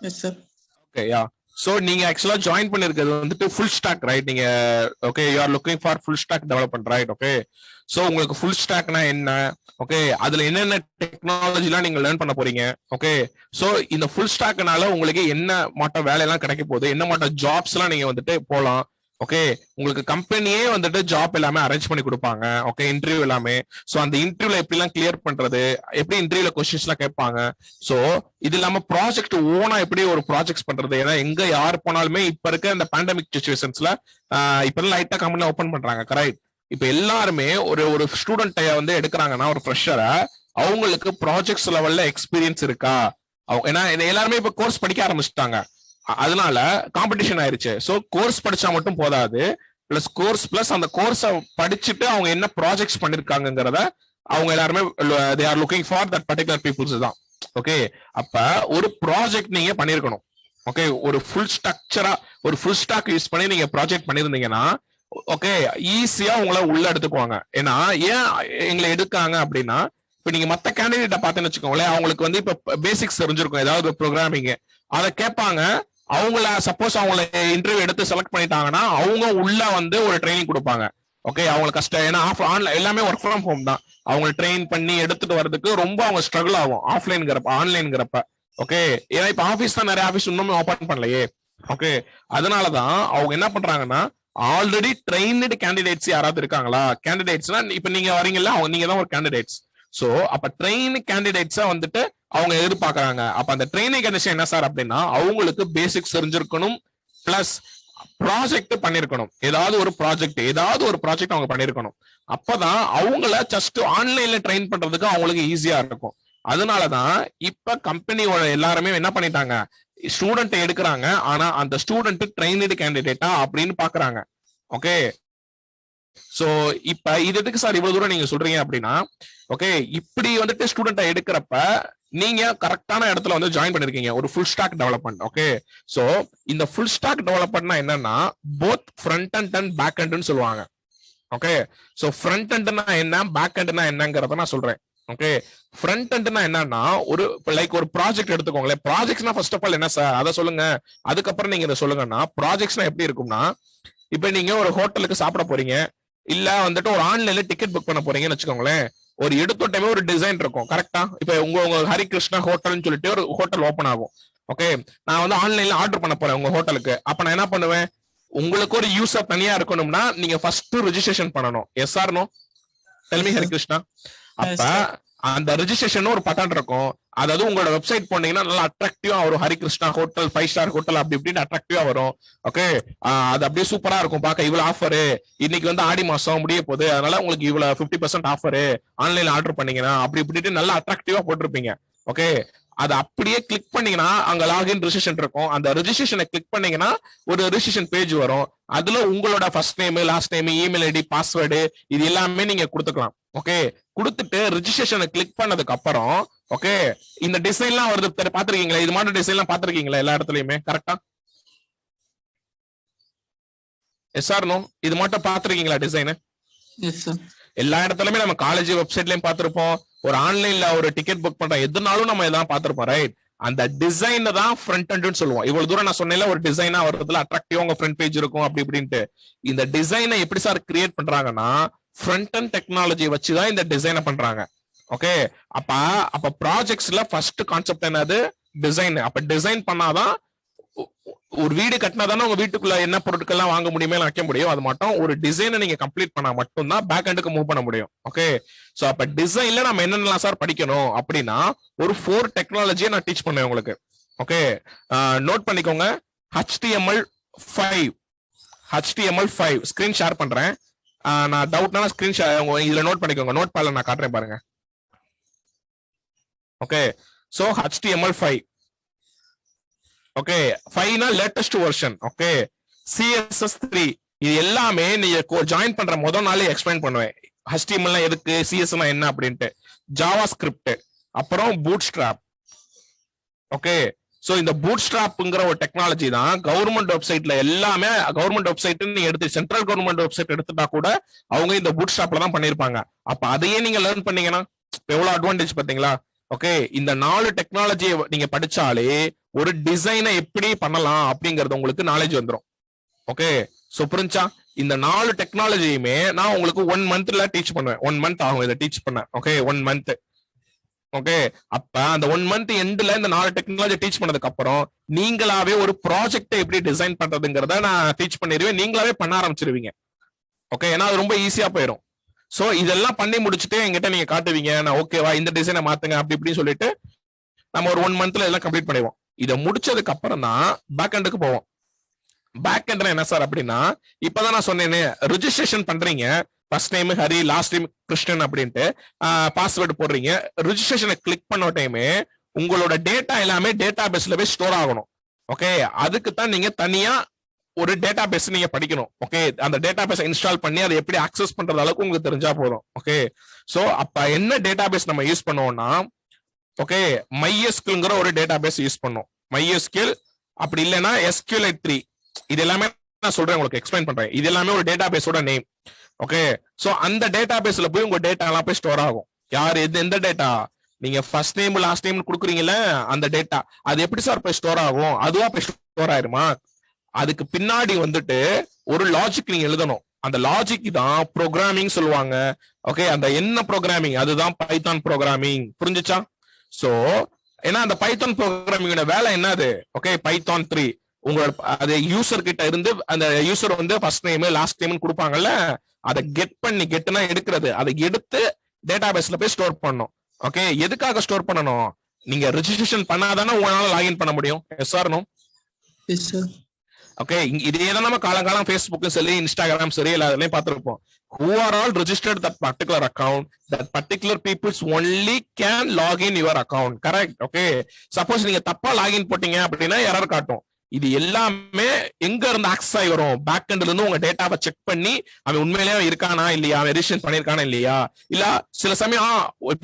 S sir. Okay yeah. So நீங்க ஆக்சுவலா join பண்ணிருக்கிறது வந்துட்டு ஃபுல் ஸ்டாக் ரைட்? நீங்க okay you are looking for full stack development right? Okay so உங்களுக்கு full ஸ்டாக்னா என்ன, okay அதுல என்னென்ன டெக்னாலஜிலாம் நீங்க லேர்ன் பண்ண போறீங்க, ஓகே சோ இந்த ஃபுல் ஸ்டாக்னால உங்களுக்கு என்ன மாட்ட வேலையெல்லாம் கிடைக்க போகுது, என்ன மாட்ட ஜாப்ஸ் எல்லாம் நீங்க வந்துட்டு போலாம், ஓகே உங்களுக்கு கம்பெனியே வந்துட்டு ஜாப் எல்லாமே அரேஞ்ச் பண்ணி கொடுப்பாங்க, ஓகே இன்டர்வியூ எல்லாமே. சோ அந்த இன்டர்வியூல எப்படி எல்லாம் கிளியர் பண்றது, எப்படி இன்டர்வியூல கொஸ்டின்ஸ் எல்லாம் கேட்பாங்க. சோ இது இல்லாம ப்ராஜெக்ட் ஓனா எப்படி ஒரு ப்ராஜெக்ட்ஸ் பண்றது, ஏன்னா எங்க யார் போனாலுமே இப்ப இருக்க இந்த பேண்டமிக் சுச்சுவேஷன்ஸ்ல இப்ப லைட்டா கம்பெனி ஓபன் பண்றாங்க கரெக்ட். இப்ப எல்லாருமே ஒரு ஒரு ஸ்டூடெண்ட் வந்து எடுக்கிறாங்கன்னா ஒரு ஃப்ரெஷரை, அவங்களுக்கு ப்ராஜெக்ட்ஸ் லெவல்ல எக்ஸ்பீரியன்ஸ் இருக்கா, ஏன்னா எல்லாருமே இப்ப கோர்ஸ் படிக்க ஆரம்பிச்சுட்டாங்க, அதனால காம்படிஷன் ஆயிருச்சு. சோ கோர்ஸ் படிச்சா மட்டும் போதாது, பிளஸ் கோர்ஸ் பிளஸ் அந்த கோர்ஸை படிச்சுட்டு அவங்க என்ன ப்ராஜெக்ட்ஸ் பண்ணிருக்காங்கிறத அவங்க எல்லாருமே they are looking for that particular peoples தான். ஓகே அப்ப ஒரு ப்ராஜெக்ட் நீங்க பண்ணிருக்கணும், ஓகே ஒரு ஃபுல் ஸ்ட்ரக்சரா ஒரு ஃபுல் ஸ்டாக் யூஸ் பண்ணி நீங்க ப்ராஜெக்ட் பண்ணிருந்தீங்கன்னா ஓகே ஈஸியா உங்களை உள்ள எடுத்துக்குவாங்க. ஏன்னா ஏன் எங்களை எடுக்காங்க அப்படின்னா, இப்ப நீங்க மத்த கேண்டிடேட்டை பார்த்தேன்னு வச்சுக்கோங்களேன், அவங்களுக்கு வந்து இப்ப பேசிக்ஸ் தெரிஞ்சிருக்கும், ஏதாவது ப்ரோக்ராமிங் அதை கேட்பாங்க. அவங்கள சப்போஸ் அவங்கள இன்டர்வியூ எடுத்து செலக்ட் பண்ணிட்டாங்கன்னா அவங்க உள்ள வந்து ஒரு ட்ரைனிங் கொடுப்பாங்க. ஓகே அவங்களுக்கு கஷ்டம், ஏன்னா ஆன்லைன் எல்லாமே ஒர்க் ஃப்ரம் ஹோம் தான், அவங்க ட்ரெயின் பண்ணி எடுத்துட்டு வர்றதுக்கு ரொம்ப அவங்க ஸ்ட்ரகிள் ஆகும் ஆஃப்லைன்ங்கிறப்ப ஆன்லைன்ங்கிறப்ப. ஓகே ஏன்னா இப்ப ஆபீஸ் தான் நிறைய ஆபீஸ் இன்னுமே ஓபன் பண்ணலையே. ஓகே அதனாலதான் அவங்க என்ன பண்றாங்கன்னா, ஆல்ரெடி ட்ரெயின்டு கேண்டிடேட்ஸ் யாராவது இருக்காங்களா, கேண்டிடேட்ஸ்னா இப்ப நீங்க வரீங்கல்ல, அவங்க நீங்க தான் ஒரு கேண்டிடேட்ஸ். சோ அப்ப ட்ரெயின் கேண்டிடேட்ஸா வந்துட்டு அவங்க எதிர்பார்க்கறாங்க. அப்ப அந்த ட்ரெயினிங் கண்டிஷன் என்ன சார் அப்படின்னா, அவங்களுக்கு பேசிக்ஸ் தெரிஞ்சிருக்கணும், பிளஸ் ப்ராஜெக்ட் பண்ணிருக்கணும், ஏதாவது ஒரு ப்ராஜெக்ட் அவங்க பண்ணிருக்கணும். அப்பதான் அவங்கள ஜஸ்ட் ஆன்லைன்ல ட்ரெயின் பண்றதுக்கு அவங்களுக்கு ஈஸியா இருக்கும். அதனாலதான் இப்ப கம்பெனியோட எல்லாருமே என்ன பண்ணிட்டாங்க, ஸ்டூடெண்ட் எடுக்கிறாங்க, ஆனா அந்த ஸ்டூடெண்ட் ட்ரெயின்டு கேண்டிடேட்டா அப்படின்னு பாக்குறாங்க. ஓகே சோ இப்ப இது எதுக்கு சார் இவ்வளவு தூரம் நீங்க சொல்றீங்க அப்படின்னா, ஓகே இப்படி வந்துட்டு ஸ்டூடெண்ட்டை எடுக்கிறப்ப நீங்க கரெக்டான இடத்துல வந்து ஜாயின் பண்ணிருக்கீங்க, ஒரு full stack development. Okay so இந்த ஃபுல் ஸ்டாக் டெவலப்மெண்ட்னா என்னன்னா, both front and and back அண்ட்னு சொல்லுவாங்க. ஓகே சோ ஃப்ரண்ட் அண்ட்னா என்ன, பேக் அண்ட்னா என்னங்கறத நான் சொல்றேன். ஓகே ஃப்ரண்ட் அண்ட்னா என்னன்னா, ஒரு லைக் ஒரு ப்ராஜெக்ட் எடுத்துக்கோங்களேன். ப்ராஜெக்ட்ஸ்னா ஃபர்ஸ்ட் ஆஃப் ஆல் என்ன சார் அதை சொல்லுங்க, அதுக்கப்புறம் நீங்க இதை சொல்லுங்கன்னா. ப்ராஜெக்ட்ஸ்னா எப்படி இருக்கும்னா, இப்ப நீங்க ஒரு ஹோட்டலுக்கு சாப்பிட போறீங்க, இல்ல வந்துட்டு ஒரு ஆன்லைன்ல டிக்கெட் புக் பண்ண போறீங்கன்னு வச்சுக்கோங்களேன். ஒரு எடுத்தோட்டமே ஒரு டிசைன் இருக்கும் கரெக்டா. இப்ப உங்க ஹரிகிருஷ்ணா ஹோட்டல்னு சொல்லிட்டு ஒரு ஹோட்டல் ஓபன் ஆகும். ஓகே நான் வந்து ஆன்லைன்ல ஆர்டர் பண்ண போறேன் உங்க ஹோட்டலுக்கு. அப்ப நான் என்ன பண்ணுவேன், உங்களுக்கு ஒரு யூசர் தனியா இருக்கணும்னா நீங்க ஃபர்ஸ்ட் ரெஜிஸ்ட்ரேஷன் பண்ணணும். Yes or no? Tell me Harikrishna. அப்ப அந்த ரெஜிஸ்ட்ரேஷன் ஒரு பட்டன் இருக்கும், அதாவது உங்களோட வெப்சைட் போனீங்கன்னா நல்லா அட்ராக்டிவா வரும், ஹரிகிருஷ்ணா ஹோட்டல் 5 ஸ்டார் ஹோட்டல் அப்படி இப்படின்னு அட்ராக்டிவா வரும். ஓகே அது அப்படியே சூப்பரா இருக்கும் பார்க்க. இவ்வளவு ஆஃபரு, இன்னைக்கு வந்து ஆடி மாசம் முடிய போகுது, அதனால உங்களுக்கு இவ்வளவு 50% ஆஃபரு, ஆன்லைன்ல ஆர்டர் பண்ணீங்கன்னா அப்படி இப்படிட்டு நல்லா அட்ராக்டிவா போட்டிருப்பீங்க. ஓகே அது அப்படியே கிளிக் பண்ணீங்கன்னா அங்க லாகின் ரெஜிஸ்ட்ரேஷன் இருக்கும். அந்த ரெஜிஸ்ட்ரேஷனை கிளிக் பண்ணீங்கன்னா ஒரு ரெஜிஸ்ட்ரேஷன் பேஜ் வரும். அதுல உங்களோட first name, last name, email ID, password இது எல்லாமே நீங்க கொடுத்துக்கலாம். ஓகே கொடுத்துட்டு ரெஜிஸ்ட்ரேஷனை கிளிக் பண்ணதுக்கு அப்புறம் ஓகே இந்த டிசைன்லாம் வருது பாத்திருக்கீங்களா, இது மாதிரி டிசைன்லாம் பாத்திருக்கீங்களா எல்லா இடத்துலயுமே கரெக்டா? Yes or no? இது மட்டும் பாத்திருக்கீங்களா டிசைன்? எல்லா இடத்துலயுமே நம்ம காலேஜ் வெப்சைட்லயும் பாத்திருப்போம், ஒரு ஆன்லைன்ல ஒரு டிக்கெட் புக் பண்ற எதுனாலும் நம்ம இதான் பாத்திருப்போம் ரைட். அந்த டிசைன் தான் ஃப்ரண்ட் அண்ட் சொல்லுவோம். இவ்வளவு தூரம் நான் சொன்னேன்ல, ஒரு டிசைனா வருதுல அட்ராக்டிவா உங்க ஃப்ரண்ட் பேஜ் இருக்கும் அப்படி இப்படின்ட்டு. இந்த டிசைனை எப்படி சார் கிரியேட் பண்றாங்கன்னா, ஃப்ரண்ட் அண்ட் டெக்னாலஜி வச்சுதான் இந்த டிசைனை பண்றாங்க. ஓகே அப்ப ப்ராஜெக்ட்ஸ்ல ஃபர்ஸ்ட் கான்செப்ட் என்னது, டிசைன். அப்ப டிசைன் பண்ணாதான் ஒரு வீடு கட்டினாதானே உங்க வீட்டுக்குள்ள என்ன பொருட்கள்லாம் வாங்க முடியுமே வைக்க முடியும். அது மட்டும் ஒரு டிசைனை நீங்க கம்ப்ளீட் பண்ணா மட்டும்தான் பேக் எண்டுக்கு மூவ் பண்ண முடியும். ஓகே சோ அப்ப டிசைன்ல நம்ம என்னென்னலாம் சார் படிக்கணும் அப்படின்னா, ஒரு 4 டெக்னாலஜியை நான் டீச் பண்ணேன் உங்களுக்கு. ஓகே நோட் பண்ணிக்கோங்க. HTML5 ஸ்கிரீன் ஷேர் பண்றேன். நான் டவுட்னா ஸ்கிரீன் ஷேர் இதுல நோட் பண்ணிக்கோங்க. நோட் பேட்ல நான் காட்டுறேன் பாருங்க. Okay so HTML5. ஓகே 5னா லேட்டஸ்ட் வெர்ஷன். ஓகே CSS3 இது எல்லாமே நீங்க ஜாயின் பண்ற முதல் நாளே எக்ஸ்பிளைன் பண்ணுவேன். HTML எதுக்கு, CSS என்ன அப்படின்ட்டு. ஜாவா ஸ்கிரிப்ட், அப்புறம் பூட்ஸ்ட்ராப். ஓகே சோ இந்த பூட்ஸ்ட்ராப்ங்கிற ஒரு டெக்னாலஜி தான் கவர்மெண்ட் வெப்சைட்ல எல்லாமே. கவர்மெண்ட் வெப்சைட் நீங்க எடுத்து சென்ட்ரல் கவர்மெண்ட் வெப்சைட் எடுத்துட்டா கூட அவங்க இந்த பூட்ஸ்ட்ராப்ல தான் பண்ணிருப்பாங்க. அப்ப அதையே நீங்க லேர்ன் பண்ணீங்கன்னா எவ்வளவு அட்வான்டேஜ் பாத்தீங்களா. ஓகே, இந்த 4 டெக்னாலஜியை நீங்க படிச்சாலே ஒரு டிசைனை எப்படி பண்ணலாம் அப்படிங்கறது உங்களுக்கு நாலேஜ் வந்துடும். ஓகே, சோ புரிஞ்சா? இந்த 4 டெக்னாலஜியுமே நான் உங்களுக்கு 1 மந்த்ல டீச் பண்ணுவேன். 1 மந்த் ஆகும் இதை டீச் பண்ண. Okay, 1 month. ஓகே, அப்ப அந்த 1 மந்த் எண்ட்ல இந்த 4 டெக்னாலஜி டீச் பண்ணதுக்கு அப்புறம் நீங்களாவே ஒரு ப்ராஜெக்ட் எப்படி டிசைன் பண்றதுங்கிறத நான் டீச் பண்ணிடுவேன். நீங்களாவே பண்ண ஆரம்பிச்சிருவீங்க. ஓகே, ஏன்னா அது ரொம்ப ஈஸியா போயிடும். சோ இதெல்லாம் பண்ணி முடிச்சுட்டு எங்கிட்ட நீங்க காட்டுவீங்க, நான் ஓகேவா இந்த டிசைனை மாத்துங்க அப்படி இப்படின்னு சொல்லிட்டு நம்ம ஒரு 1 மந்த்ல எல்லாம் கம்ப்ளீட் பண்ணிடுவோம். இதை முடிச்சதுக்கு அப்புறம் தான் பேக் எண்டுக்கு போவோம். பேக் எண்ட்ல என்ன சார் அப்படின்னா, இப்பதான் நான் சொன்னேனே, ரிஜிஸ்ட்ரேஷன் பண்றீங்க, first name Hari, last name Krishnan அப்படின்ட்டு பாஸ்வேர்டு போடுறீங்க. ரிஜிஸ்ட்ரேஷனை கிளிக் பண்ண டைமே உங்களோட டேட்டா எல்லாமே டேட்டா பேஸ்ல போய் ஸ்டோர் ஆகணும். ஓகே, அதுக்கு தான் நீங்க தனியா ஒரு டேட்டா பேஸ் நீங்க படிக்கணும். ஓகே, அந்த டேட்டா பேஸ் இன்ஸ்டால் பண்ணி அதை எப்படி அக்சஸ் பண்றது அளவுக்கு உங்களுக்கு தெரிஞ்சா போதும். ஓகே, சோ அப்ப என்ன டேட்டா பேஸ் நம்ம யூஸ் பண்ணுவோம்னா, ஓகே, MySQLங்கிற ஒரு டேட்டா பேஸ் யூஸ் பண்ணுவோம். MySQL அப்படி இல்லைன்னா SQLite3. இது எல்லாமே நான் சொல்றேன், உங்களுக்கு எக்ஸ்பிளைன் பண்றேன். இது எல்லாமே ஒரு டேட்டா பேஸோட நேம். ஓகே, சோ அந்த டேட்டா பேஸ்ல போய் உங்க டேட்டா எல்லாம் போய் ஸ்டோர் ஆகும். யார் எந்த டேட்டா நீங்க ஃபர்ஸ்ட் நேம் லாஸ்ட் நேம் கொடுக்குறீங்கல்ல, அந்த டேட்டா அது எப்படி சார் போய் ஸ்டோர் ஆகும்? அதுவா போய் ஸ்டோர் ஆயிருமா? அதுக்கு பின்னாடி வந்துட்டு ஒரு லாஜிக் நீங்க எழுதணும். அந்த லாஜிக் தான் ப்ரோக்ராமிங் சொல்லுவாங்க. ஓகே, அந்த என்ன ப்ரோக்ராமிங், அதுதான் பைத்தான் ப்ரோக்ராமிங். புரிஞ்சுச்சா? சோ ஏன்னா அந்த பைத்தான் ப்ரோக்ராமிங்கோட வேலை என்னது? ஓகே, பைத்தான் 3 உங்களோட அது யூசர் கிட்ட இருந்து அந்த யூசர் வந்து ஃபர்ஸ்ட் நேம் லாஸ்ட் நேம் கொடுப்பாங்கல்ல, அதை கெட்னா எடுக்கிறது, அதை எடுத்து டேட்டா பேஸ்ல போய் ஸ்டோர் பண்ணணும். ஓகே, எதுக்காக ஸ்டோர் பண்ணணும்? நீங்க ரெஜிஸ்ட்ரேஷன் பண்ணாதானே உங்களால லாகின் பண்ண முடியும். Yes or no? Yes sir. Okay, இதே தான் நம்ம காலங்காலம் ஃபேஸ்புக்கும் சரி இன்ஸ்டாகிராம் சரி எல்லாத்துலயும் பார்த்திருப்போம். Who are all registered that particular account, that particular people's only can log in your account. Correct? Okay, suppose நீங்க தப்பா லாகின் போட்டீங்க அப்படின்னா எரர் காட்டும். இது எல்லாமே எங்க இருந்து ஆக்சஸ் ஆகி வரும்? பேக் எண்ட்ல இருந்து உங்க டேட்டாவை செக் பண்ணி அவன் உண்மையிலேயே இருக்கானா இல்லையா, அவன் ரெஜிஸ்ட்ரேஷன் பண்ணிருக்கானா இல்லையா, இல்ல சில சமயம்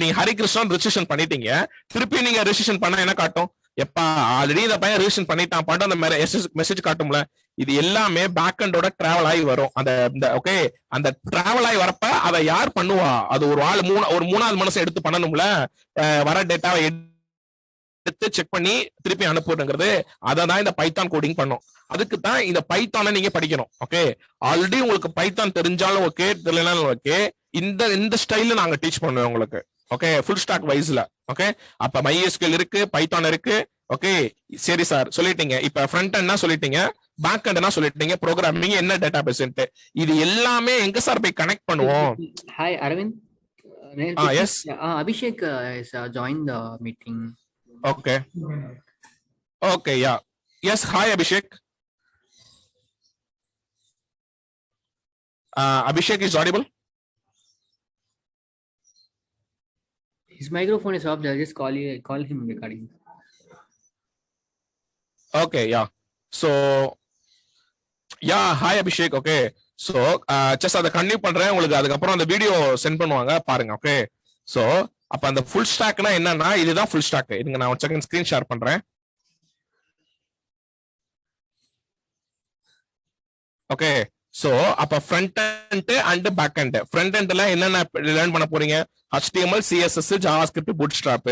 நீங்க ஹரிகிருஷ்ணன் ரெஜிஸ்ட்ரேஷன் பண்ணிட்டீங்க, திருப்பி நீங்க ரெஜிஸ்ட்ரேஷன் பண்ணா என்ன காட்டும்? எப்பா ஆல்ரெடி இந்த பையன் ரெஜிஸ்ட்ரேஷன் பண்ணிட்டான் பாட்டு அந்த மெசேஜ் காட்டும்ல. இது எல்லாமே பேக் எண்டோட டிராவல் ஆகி வரும். அந்த ஓகே, அந்த டிராவல் ஆகி வரப்ப அதை யார் பண்ணுவா? அது ஒரு ஆள் ஒரு 3வது மனுஷன் எடுத்து பண்ணணும்ல. வர டேட்டாவை எடுத்து செக் பண்ணி திருப்பி அனுப்புறதுங்கிறது அதை தான் இந்த பைத்தான் கோடிங் பண்ணும். அதுக்கு தான் இந்த பைத்தானை நீங்க படிக்கணும். ஓகே, ஆல்ரெடி உங்களுக்கு பைத்தான் தெரிஞ்சாலும் ஓகே, தெரியலனாலும் ஓகே, இந்த ஸ்டைல்ல நாங்க டீச் பண்ணுவோம் உங்களுக்கு. ஓகே, ஃபுல் ஸ்டாக் வைஸ்ல. ஓகே, அப்ப MySQL இருக்கு, பைத்தான் இருக்கு. ஓகே, சரி சார் சொல்லிட்டீங்க. இப்ப ஃப்ரண்ட் எண்ட்னா சொல்லிட்டீங்க, பேக் எண்ட்னா சொல்லிட்டீங்க, ப்ரோக்ராமிங் என்ன டேட்டா பேஸ்ன்ட்டு. இது எல்லாமே எங்க சார் போய் கனெக்ட் பண்ணுவோம்? Hi Aravind. Yes Abhishek has joined the meeting. Okay. Okay, yeah. Yes, hi Abhishek. Abhishek is audible? His microphone is off. I'll just call him regarding. Okay, yeah. So, yeah, hi Abhishek. Okay. So, just அதை continue பண்றேன். உங்களுக்கு அதுக்கப்புறம் அந்த video send பண்ணுவாங்க பாருங்க. Okay, so அப்ப அந்த full ஸ்டாக்னா என்னன்னா, இதுதான் ஃபுல் ஸ்டாக். இதுங்க நான் ஒரு செகண்ட் ஸ்கிரீன் ஷேர் பண்றேன். ஓகே, சோ அப்ப front end and back end. Front எண்ட்ல என்னென்ன லேர்ன் பண்ண போறீங்க? HTML, CSS, JavaScript, Bootstrap.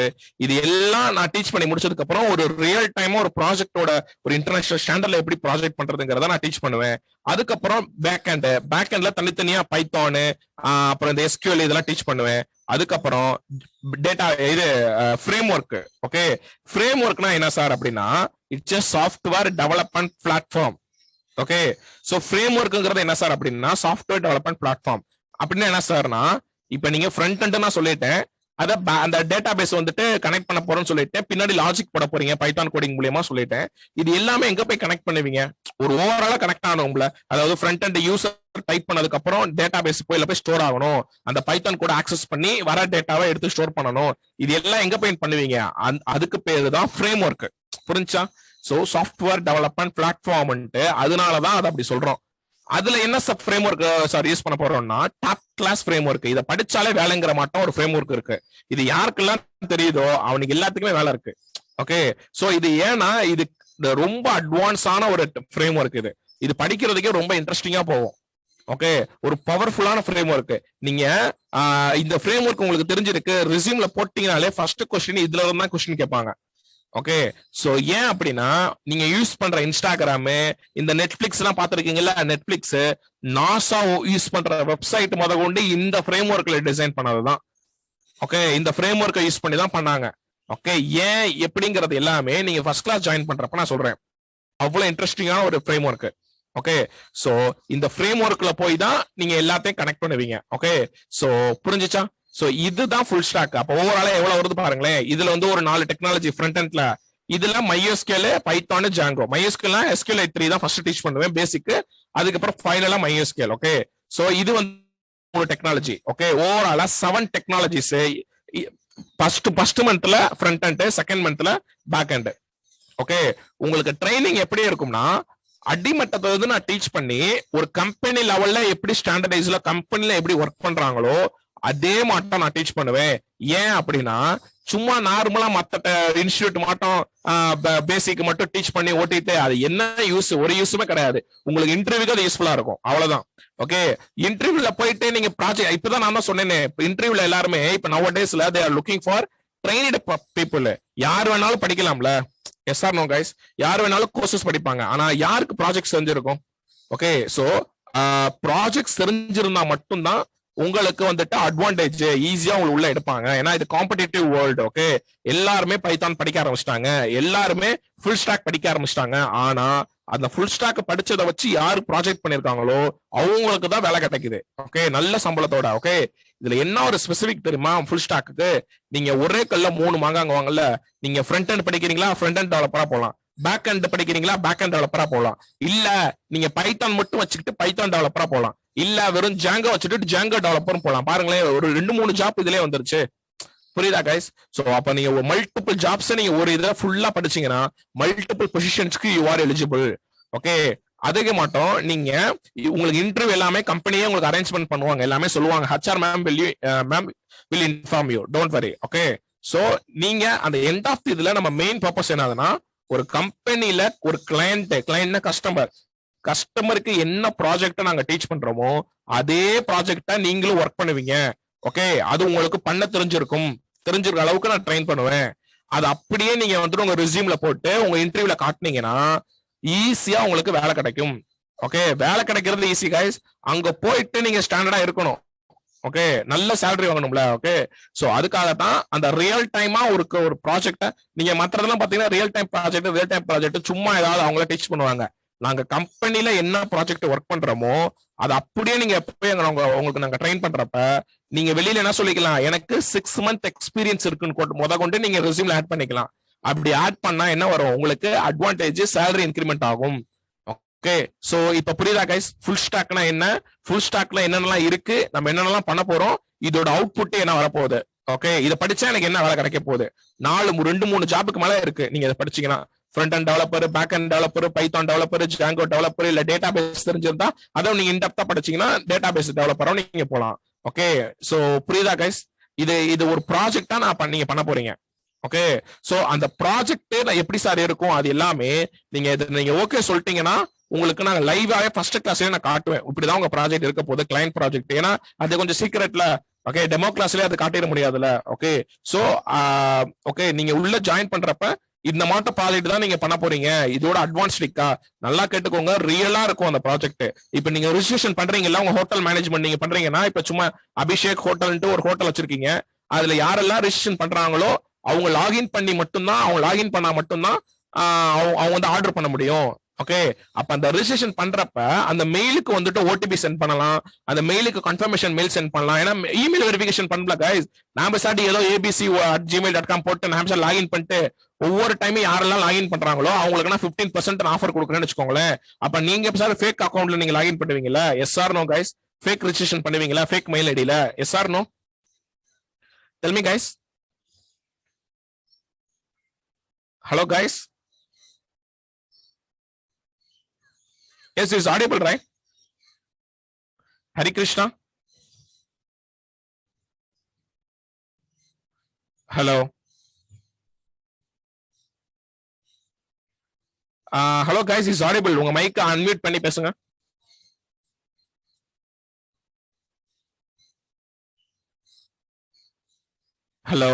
இது எல்லாம் நான் டீச் பண்ணி முடிச்சதுக்கு அப்புறம் ஒரு ரியல் டைமா ஒரு ப்ராஜெக்டோட ஒரு இன்டர்நேஷனல் ஸ்டாண்டர்ட்ல எப்படி ப்ராஜெக்ட் பண்றதுங்கிறத நான் டீச் பண்ணுவேன். அதுக்கப்புறம் பேக் எண்ட்ல தனித்தனியா பைத்தான், அப்புறம் இந்த SQL இதெல்லாம் டீச் பண்ணுவேன். அதுக்கப்புறம் டேட்டா இது ஃப்ரேம் ஒர்க். ஓகே, ஃப்ரேம் ஒர்க்னா என்ன சார் அப்படின்னா, it's a software development platform. Okay, so ஃப்ரேம் ஒர்க்குங்கிறது என்ன சார் அப்படின்னா, சாஃப்ட்வேர் டெவலப்மெண்ட் பிளாட்ஃபார்ம் அப்படின்னா என்ன சார்னா, இப்ப நீங்க ஃப்ரண்ட் எண்ட் நான் சொல்லிட்டேன், அத அந்த டேட்டா பேஸ் வந்துட்டு கனெக்ட் பண்ண போறோம்னு சொல்லிட்டேன், பின்னாடி லாஜிக் போட போறீங்க பைத்தான் கோடிங் மூலமா சொல்லிட்டேன். இது எல்லாமே எங்க போய் கனெக்ட் பண்ணுவீங்க? ஒரு ஓவராலா கனெக்ட் ஆகணும்ல. அதாவது ஃப்ரண்ட் எண்ட் யூசர் டைப் பண்ணதுக்கு அப்புறம் டேட்டா பேஸ் போய் ஸ்டோர் ஆகணும், அந்த பைத்தான் கூட ஆக்சஸ் பண்ணி வர டேட்டாவை எடுத்து ஸ்டோர் பண்ணணும். இது எல்லாம் எங்க போய் பண்ணுவீங்க? அதுக்கு பேரு தான் ஃப்ரேம் ஒர்க். புரிஞ்சா? சோ சாஃப்ட்வேர் டெவலப்மெண்ட் பிளாட்ஃபார்ம்ன்ட்டு அதனாலதான் அதை அப்படி சொல்றோம். அதுல என்ன ஃப்ரேம் ஒர்க் சார் யூஸ் பண்ண போறோம்னா, டாப் கிளாஸ் ஃப்ரேம் ஒர்க். இதை படிச்சாலே வேலைங்கிற மாட்டோம் ஒரு ஃப்ரேம் ஒர்க் இருக்கு. இது யாருக்கெல்லாம் தெரியுதோ அவனுக்கு எல்லாத்துக்குமே வேலை இருக்கு. ஓகே, சோ இது ஏன்னா இது ரொம்ப அட்வான்ஸான ஒரு ஃப்ரேம் ஒர்க். இது படிக்கிறதுக்கே ரொம்ப இன்ட்ரெஸ்டிங்கா போகும். ஓகே, ஒரு பவர்ஃபுல்லான ஃப்ரேம் ஒர்க். நீங்க இந்த ஃப்ரேம் ஒர்க் உங்களுக்கு தெரிஞ்சிருக்கு, ரெஸ்யூம்ல போட்டீங்கனாலே ஃபர்ஸ்ட் கொஸ்டின் இதுல இருந்து தான் கொஸ்டின் கேட்பாங்க. ஓகே, சோ ஏன் அப்படின்னா நீங்க யூஸ் பண்ற இன்ஸ்டாகிராம், இந்த நெட்ஃபிளிக்ஸ் எல்லாம் பாத்திருக்கீங்கல்ல, நெட்ஃபிளிக்ஸ் நாசா யூஸ் பண்ற வெப்சைட் முத கொண்டு இந்த ஃப்ரேம் ஒர்க்ல டிசைன் பண்ணதுதான். ஓகே, இந்த ஃப்ரேம் ஒர்க்கை யூஸ் பண்ணி தான் பண்ணாங்க. ஓகே, ஏன் எப்படிங்கிறது எல்லாமே நீங்க ஃபர்ஸ்ட் கிளாஸ் ஜாயின் பண்றப்ப நான் சொல்றேன். அவ்வளவு இன்ட்ரெஸ்டிங்கான ஒரு ஃப்ரேம் ஒர்க். ஓகே, சோ இந்த ஃப்ரேம் ஒர்க்ல போய் தான் நீங்க எல்லாத்தையும் கனெக்ட் பண்ணுவீங்க. ஓகே, சோ புரிஞ்சுச்சா? சோ இதுதான் ஃபுல் ஸ்டாக். அப்ப ஓவரால எவ்வளவு வருது பாருங்களேன். இதுல வந்து ஒரு 4 டெக்னாலஜி ஃப்ரண்ட் எண்ட்ல. இதுல MySQL, Python, Django. MySQL SQLite 3 தான் ஃபர்ஸ்ட் டீச் பண்ணுவேன் பேசிக். அதுக்கப்புறம் ஃபைனலா MySQL. ஓகே, சோ இது வந்து ஒரு டெக்னாலஜி. ஓகே, ஓவராலா 7 டெக்னாலஜிஸ். ஃபர்ஸ்ட் மந்த்ல ஃப்ரண்ட் எண்ட், செகண்ட் மந்த்ல பேக் எண்ட். ஓகே, உங்களுக்கு ட்ரைனிங் எப்படி இருக்கும்னா அடிமட்டத்தை வந்து நான் டீச் பண்ணி ஒரு கம்பெனி லெவல்ல எப்படி ஸ்டாண்டர்டைஸ்ல கம்பெனில எப்படி ஒர்க் பண்றாங்களோ அதே மாட்டம் நான் டீச் பண்ணுவேன். ஏன் அப்படின்னா சும்மா நார்மலா மத்த இன்ஸ்டியூட் மட்டும் பேசிக் மட்டும் டீச் பண்ணி ஓட்டிட்டு அது என்ன யூஸ்? ஒரு யூஸுமே கிடையாது. உங்களுக்கு இன்டர்வியூக்கு அது யூஸ்ஃபுல்லா இருக்கும், அவ்வளவுதான். ஓகே, இன்டர்வியூல போயிட்டு நீங்க ப்ராஜெக்ட், இப்பதான் நான் தான் சொன்னேனே, இன்டர்வியூல எல்லாருமே இப்ப நவ டேஸ்ல they are looking for trained people. யார் வேணாலும் படிக்கலாம்ல. Yes or no guys? யார் வேணாலும் கோர்சஸ் படிப்பாங்க. ஆனா யாருக்கு ப்ராஜெக்ட் தெரிஞ்சிருக்கும்? ஓகே, சோ ப்ராஜெக்ட் தெரிஞ்சிருந்தா மட்டும்தான் உங்களுக்கு வந்துட்டு அட்வான்டேஜ். ஈஸியா உங்களுக்கு உள்ள எடுப்பாங்க. ஏன்னா இது காம்படிட்டிவ் வேர்ல்டு. ஓகே, எல்லாருமே பைத்தான் படிக்க ஆரம்பிச்சிட்டாங்க, எல்லாருமே ஃபுல் ஸ்டாக் படிக்க ஆரம்பிச்சிட்டாங்க. ஆனா அந்த ஃபுல் ஸ்டாக் படிச்சதை வச்சு யாரு ப்ராஜெக்ட் பண்ணிருக்காங்களோ அவங்களுக்கு தான் வேலை கிடைக்குது. ஓகே, நல்ல சம்பளத்தோட. ஓகே, இதுல என்ன ஒரு ஸ்பெசிபிக் தெரியுமா? ஃபுல் ஸ்டாக்கு நீங்க ஒரே கல்ல 3 மாங்காங்க வாங்கல. நீங்க ஃப்ரண்ட் எண்ட் படிக்கிறீங்களா, ஃப்ரண்ட் எண்ட் டெவலப்பரா போலாம். பேக் எண்ட் படிக்கிறீங்களா, பேக் எண்ட் டெவலப்பரா போலாம். இல்ல நீங்க பைத்தான் மட்டும் வச்சுக்கிட்டு பைத்தான் டெவலப்பரா போலாம். இல்ல வெறும் ஜாங்கோ வச்சுட்டு ஜாங்கோ டெவலப்பரும் போலாம். பாருங்களேன், ஒரு 2-3 ஜாப் இதுலயே வந்துருச்சு. புரியுதா கைஸ்? சோ அப்ப நீங்க மல்டிபிள் ஜாப்ஸ் நீங்க ஒரு இதை ஃபுல்லா படிச்சீங்கன்னா மல்டிபிள் பொசிஷன்ஸ்க்கு யூ ஆர் எலிஜிபிள். ஓகே, அதுக்கு மட்டும் நீங்க உங்களுக்கு இன்டர்வியூ எல்லாமே கம்பெனியே உங்களுக்கு அரேஞ்ச்மெண்ட் பண்ணுவாங்க, எல்லாமே சொல்லுவாங்க. HR ma'am will inform you, don't worry. Okay, so நீங்க அந்த எண்ட் ஆஃப் இதுல நம்ம மெயின் பர்பஸ் என்னதுன்னா ஒரு கம்பெனில ஒரு கிளையண்ட் கஸ்டமருக்கு என்ன ப்ராஜெக்ட் நாங்க டீச் பண்றோமோ அதே ப்ராஜெக்ட நீங்களும் ஒர்க் பண்ணுவீங்க. ஓகே, அது உங்களுக்கு பண்ண தெரிஞ்சிருக்க அளவுக்கு நான் ட்ரெயின் பண்ணுவேன். அது அப்படியே நீங்க வந்துட்டு உங்க ரெஸ்யூம்ல போட்டு உங்க இன்டர்வியூல காட்டினீங்கன்னா ஈஸியா உங்களுக்கு வேலை கிடைக்கும். ஓகே, வேலை கிடைக்கிறது ஈஸி கைஸ். அங்க போயிட்டு நீங்க ஸ்டாண்டர்டா இருக்கணும். ஓகே, நல்ல சேலரி வாங்கணும்ல. ஓகே, சோ அதுக்காக தான் அந்த ரியல் டைமா ஒரு ப்ராஜெக்ட நீங்க மற்றதெல்லாம் பாத்தீங்கன்னா ரியல் டைம் ப்ராஜெக்ட் சும்மா ஏதாவது அவங்கள டீச் பண்ணுவாங்க. நாங்க கம்பெனில என்ன ப்ராஜெக்ட் ஒர்க் பண்றோமோ அது அப்படியே நீங்க போய் உங்களுக்கு நாங்க ட்ரெயின் பண்றப்ப நீங்க வெளியில என்ன சொல்லிக்கலாம், எனக்கு 6 month எக்ஸ்பீரியன்ஸ் இருக்குன்னு முத கொண்டு நீங்க ரெஸ்யூம்ல ஆட் பண்ணிக்கலாம். அப்படி ஆட் பண்ணா என்ன வரும்? உங்களுக்கு அட்வான்டேஜ், சேலரி இன்கிரிமெண்ட் ஆகும். ஓகே, சோ இப்ப புரியுதா கைஸ்? ஃபுல் ஸ்டாக்னா என்ன, ஃபுல் ஸ்டாக்ல என்னென்னலாம் இருக்கு, நம்ம என்னென்னலாம் பண்ண போறோம், இதோட அவுட்புட் என்ன வரப்போகுது. ஓகே, இதை படிச்சா எனக்கு என்ன வேலை கிடைக்க போகுது? 2-3 ஜாபுக்கு மேல இருக்கு. நீங்க இதை படிச்சீங்கன்னா front end developer, back end developer, Python developer, Django developer, இல்ல டேட்டா பேஸ் தெரிஞ்சிருந்தா அதை நீங்க இன்டெப்தா படிச்சீங்கன்னா டேட்டா பேஸ் டெவலப்பரும் நீங்க போலாம். ஓகே, சோ புரியுதா கைஸ்? இது ஒரு ப்ராஜெக்டா நீங்க பண்ண போறீங்க. ஓகே, சோ அந்த ப்ராஜெக்ட் எப்படி சார் இருக்கும்? அது எல்லாமே நீங்க ஓகே சொல்லிட்டீங்கன்னா உங்களுக்கு நான் லைவாவே ஃபர்ஸ்ட் கிளாஸ்லயே நான் காட்டுவேன். இப்படிதான் உங்க ப்ராஜெக்ட் இருக்க போகுது, கிளையன்ட் ப்ராஜெக்ட். ஏன்னா அது கொஞ்சம் சீக்கிரட்ல. ஓகே, டெமோ கிளாஸ்லயே அது காட்டிட முடியாதுல்ல. ஓகே, சோ ஓகே, நீங்க உள்ள ஜாயின் பண்றப்ப இந்த மாட்ட ப்ராஜெக்ட் தான் நீங்க பண்ண போறீங்க. இதோட அட்வான்ஸ்டிக்கா நல்லா கேட்டுக்கோங்க, ரியலா இருக்கும் அந்த ப்ராஜெக்ட். இப்ப நீங்க ரிஜிஸ்ட்ரேஷன் பண்றீங்கல்ல, உங்க ஹோட்டல் மேனேஜ்மெண்ட் நீங்க பண்றீங்கன்னா, இப்ப சும்மா அபிஷேக் ஹோட்டல்ன்ட்டு ஒரு ஹோட்டல் வச்சிருக்கீங்க. அதுல யாரெல்லாம் ரிஜிஸ்ட்ரேஷன் பண்றாங்களோ அவங்க லாகின் பண்ணா மட்டும்தான் அவங்க வந்து ஆர்டர் பண்ண முடியும். ஓகே, அப்ப அந்த ரிஜிஸ்ட்ரேஷன் பண்றப்ப அந்த மெயிலுக்கு வந்துட்டு ஓடிபி சென்ட் பண்ணலாம், அந்த மெயிலுக்கு கன்ஃபர்மேஷன் மெயில் சென்ட் பண்ணலாம். ஏன்னா இமெயில் வெரிஃபிகேஷன் பண்ணல கைஸ். நாம சாட்டி ஏதோ abc@gmail.com போட்டு நாம லாகின் பண்ணிட்டு ஒவ்வொரு டைமும் யாரெல்லாம் லாகின் பண்றாங்களோ அவங்களுக்கு நான் 15% ஆஃபர் கொடுக்குறேன்னு வச்சுக்கோங்களேன். அப்ப நீங்க சார் ஃபேக் அக்கௌண்ட்ல நீங்க லாகின் பண்ணுவீங்களா? Yes or no guys? Fake registration பண்ணுவீங்களா ஃபேக் மெயில் ஐடியில? Yes or no? Tell me guys. Hello guys. Yes, it's audible, right? Hari Krishna. Hello. Hello guys, it's audible. உங்க மைக் அன்மியூட் பண்ணி பேசுங்க. Hello.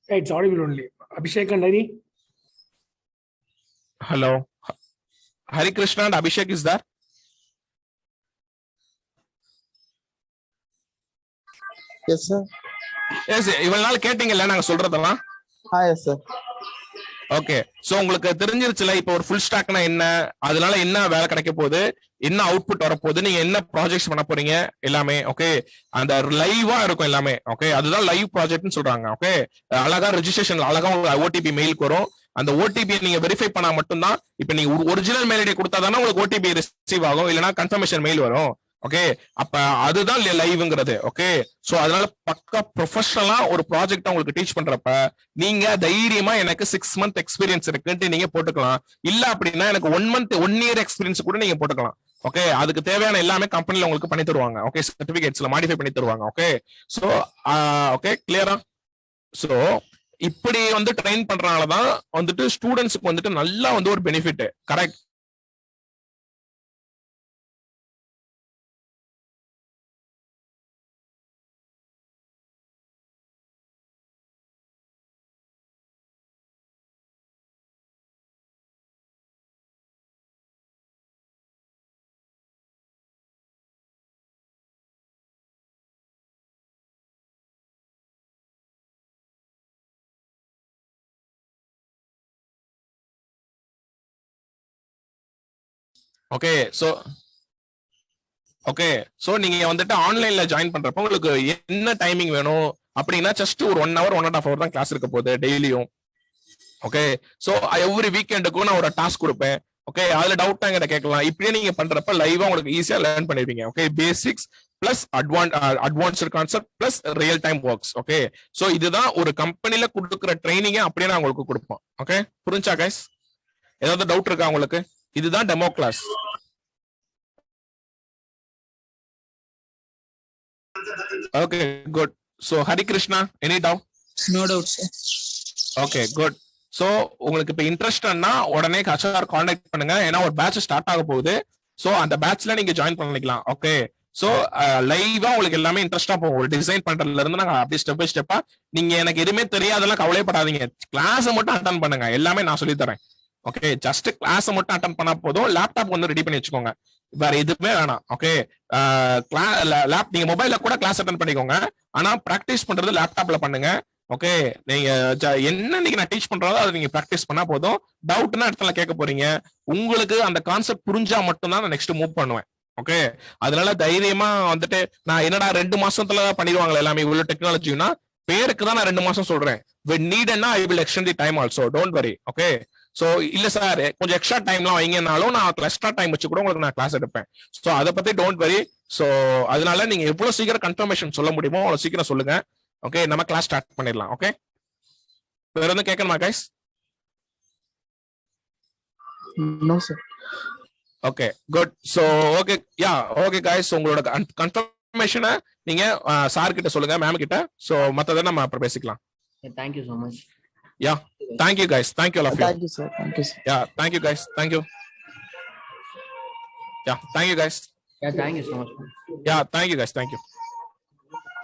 Yeah, it's audible only. Abhishek and Hari. Hello. Hari Krishna and Abhishek is there? Yes, sir. Yes, இவ்வளவு நாள் கேட்டீங்கல்ல நாங்க சொல்றதெல்லாம். Yes, sir. Okay, so உங்களுக்கு தெரிஞ்சிருச்சுல இப்போ ஒரு ஃபுல் ஸ்டாக்னா என்ன, அதனால என்ன வேலை கிடைக்க போகுது, என்ன அவுட்புட் வரப்போகுது, நீங்க என்ன ப்ராஜெக்ட்ஸ் பண்ண போறீங்க எல்லாமே. ஓகே, அந்த லைவா இருக்கும் எல்லாமே. ஓகே, அதுதான் லைவ் ப்ராஜெக்ட்னு சொல்றாங்க. ஓகே, அழகா ரெஜிஸ்ட்ரேஷன் அழகா உங்களுக்கு ஓடிபி மெயிலுக்கு வரும். அந்த ஓடிபி நீங்க வெரிஃபை பண்ணா மட்டும்தான், இப்ப நீங்க ஒரிஜினல் மெயில் ஐடி கொடுத்தா தானே உங்களுக்கு ஓடிபி ரிசீவ் ஆகும், இல்லைன்னா கன்ஃபர்மேஷன் மெயில் வரும். ஓகே, அப்ப அதுதான் லைவ்ங்கிறது. ஓகே, சோ அதனால பக்கா ப்ரொஃபஷனலா ஒரு ப்ராஜெக்ட் உங்களுக்கு டீச் பண்றப்ப நீங்க தைரியமா எனக்கு 6 month எக்ஸ்பீரியன்ஸ் இருக்குன்ட்டு நீங்க போட்டுக்கலாம். இல்ல அப்படின்னா எனக்கு 1 year எக்ஸ்பீரியன்ஸ் கூட நீங்க போட்டுக்கலாம். ஓகே, அதுக்கு தேவையான எல்லாமே கம்பெனில உங்களுக்கு பண்ணி தருவாங்க. ஓகே, சர்டிபிகேட்ஸ்ல மாடிஃபை பண்ணி தருவாங்க. ஓகே, சோ ஓகே கிளியரா. சோ இப்படி ட்ரெயின் பண்றதுனாலதான் ஸ்டூடெண்ட்ஸ்க்கு நல்லா ஒரு பெனிஃபிட். கரெக்ட். ஓகே, சோ நீங்க ஆன்லைன்ல ஜாயின் பண்றப்ப உங்களுக்கு என்ன டைமிங் வேணும் அப்படின்னா ஜஸ்ட் ஒரு 1 hour 1.5 hour தான் கிளாஸ் இருக்க போகுது டெய்லியும். ஓகே, சோ எவ்ரி வீக்கெண்டுக்கும் நான் ஒரு டாஸ்க் கொடுப்பேன். ஓகே, அதுல டவுட் என்கிட்ட கேட்கலாம். இப்படியே நீங்க பண்றப்ப லைவா உங்களுக்கு ஈஸியா லேர்ன் பண்ணிருவீங்க. Okay, basics plus advanced concept plus real time works. Okay, so இதுதான் ஒரு கம்பெனில கொடுக்குற ட்ரைனிங் அப்படியே நான் உங்களுக்கு கொடுப்போம். ஓகே, புரிஞ்சா கைஸ்? ஏதாவது டவுட் இருக்கா உங்களுக்கு? இதுதான் demo class. Okay, good. So Hari Krishna, any doubt? No doubt, sir. Okay, good. So உங்களுக்கு இப்ப இன்ட்ரெஸ்ட்னா உடனே HR கான்டாக்ட் பண்ணுங்க. ஏன்னா ஒரு பேட்ச் ஸ்டார்ட் ஆக போகுது. சோ அந்த பேட்ச்ல நீங்க ஜாயின் பண்ணிக்கலாம். ஓகே, சோ லைவா உங்களுக்கு எல்லாமே இன்ட்ரெஸ்டா போகும். ஒரு டிசைன் பண்றதுல இருந்து நாங்க அப்படியே ஸ்டெப் பை ஸ்டெப்பா, நீங்க எனக்கு எதுவுமே தெரியாதெல்லாம் கவலைப்படாதீங்க. கிளாஸ் மட்டும் அட்டன் பண்ணுங்க, எல்லாமே நான் சொல்லி தரேன். ஓகே, ஜஸ்ட் கிளாஸ் மட்டும் அட்டன் பண்ணா போதும். லேப்டாப் ரெடி பண்ணி வச்சுக்கோங்க, வேற எதுவுமே வேணாம். ஓகே, நீங்க மொபைல்ல கூட கிளாஸ் அட்டன் பண்ணிக்கோங்க, ஆனா பிராக்டிஸ் பண்றது லேப்டாப்ல பண்ணுங்க. ஓகே, நீங்க என்ன நீங்க நான் டீச் பண்றதோ அதை நீங்க பிராக்டிஸ் பண்ணா போதும். டவுட்னா இடத்துல கேட்க போறீங்க. உங்களுக்கு அந்த கான்செப்ட் புரிஞ்சா மட்டும்தான் நான் நெக்ஸ்ட் மூவ் பண்ணுவேன். ஓகே, அதனால தைரியமா நான் என்னடா 2 மாசத்துல பண்ணிடுவாங்களா எல்லாமே இவ்வளவு டெக்னாலஜினா, பேருக்கு தான் நான் 2 மாசம் சொல்றேன். when neededனா I will extend the time also, don't worry. Okay, so இல்ல சார் கொஞ்சம் எக்ஸ்ட்ரா டைம்லாம் வைங்கனாலும் நான் எக்ஸ்ட்ரா டைம் வச்சு கூட உங்களுக்கு நான் கிளாஸ் எடுப்பேன். சோ அதை பத்தி டோன்ட் வரி. சோ அதனால நீங்க எவ்வளவு சீக்கிரம் கன்ஃபர்மேஷன் சொல்ல முடியுமோ அவ்வளவு சீக்கிரம் சொல்லுங்க. ஓகே, நம்ம கிளாஸ் ஸ்டார்ட் பண்ணிடலாம். ஓகே, வேற எதுவும் கேட்கணுமா guys? No, sir. Okay, good. So okay, yeah okay guys, உங்களோட கன்ஃபர்மேஷனை நீங்க சார் கிட்ட சொல்லுங்க, மேம் கிட்ட. சோ மத்தத நம்ம அப்புறம் பேசிக்கலாம். Thank you so much. Yeah, thank you guys. Thank you all of you. Thank you, sir. Thank you, sir. Yeah, thank you guys. Thank you. Yeah, thank you guys. Yeah, thank you so much. Yeah, thank you guys. Thank you.